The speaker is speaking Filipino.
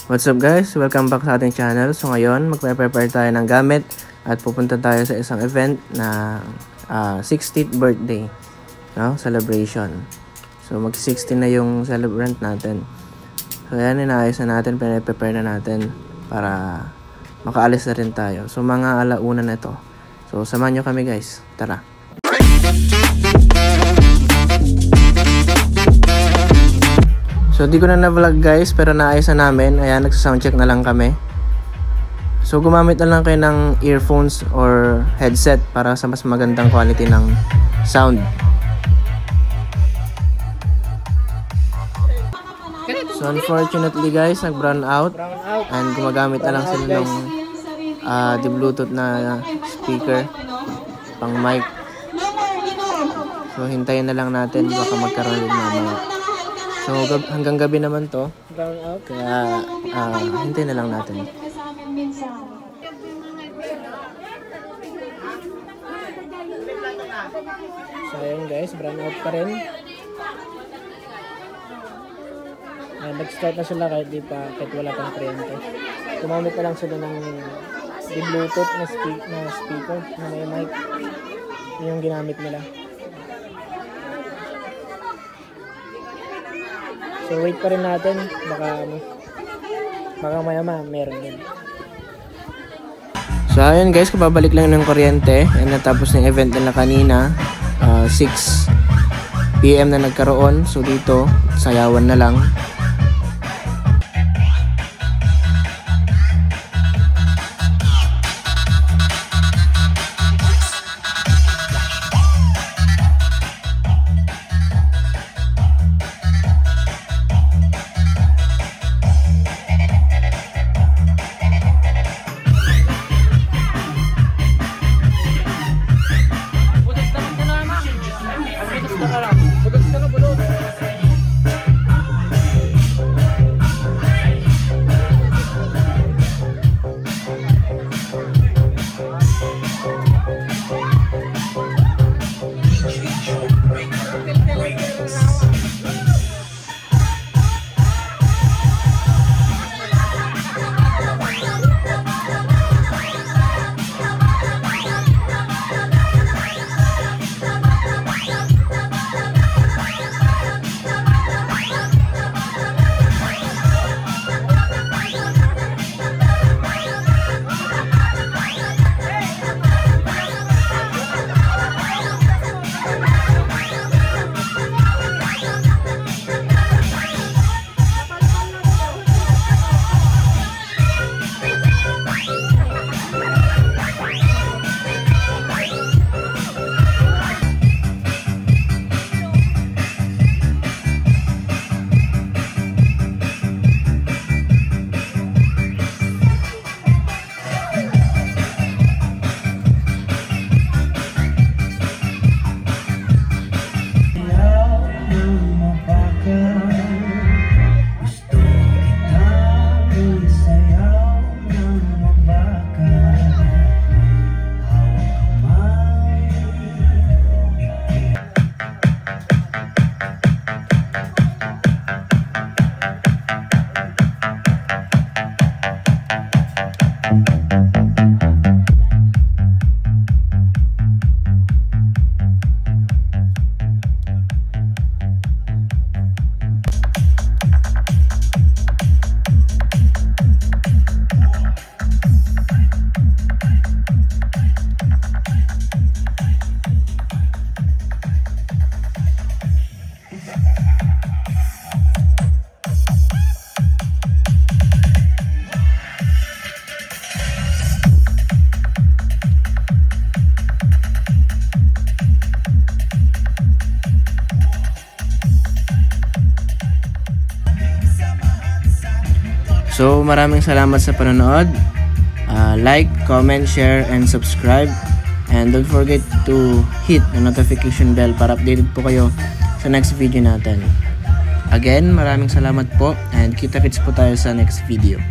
What's up guys? Welcome back sa ating channel. So ngayon, magpe-prepare tayo ng gamit at pupunta tayo sa isang event na 60th birthday, no? Celebration. So mag-60 na yung celebrant natin. So yan, inaayos na natin, prepare na natin para makaalis na rin tayo. So mga alauna na ito. So samahan nyo kami guys. Tara! So di ko na vlog guys, pero naayos na namin. Ayan, nagsa-soundcheck na lang kami. So gumamit na lang kayo ng earphones or headset para sa mas magandang quality ng sound. So unfortunately guys, nag-brown out and gumagamit na lang sila ng the Bluetooth na speaker pang mic. So hintayin na lang natin, baka magkaroon ulit mamaya. So hanggang gabi naman to, kaya hintayin na lang natin. So ayun guys, brown out pa rin. Nag-start na sila kahit wala pang kuryente. Gumamit na lang sila ng the Bluetooth na speaker na may mic. Yun yung ginamit nila. So wait pa rin natin, baka maya meron din. So ayun guys, kababalik lang ng kuryente. And natapos ng event nila kanina, 6 PM na nagkaroon. So dito, sayawan na lang. So maraming salamat sa panonood. Like, comment, share, and subscribe. And don't forget to hit the notification bell para updated po kayo sa next video natin. Again, maraming salamat po and kita-kits po tayo sa next video.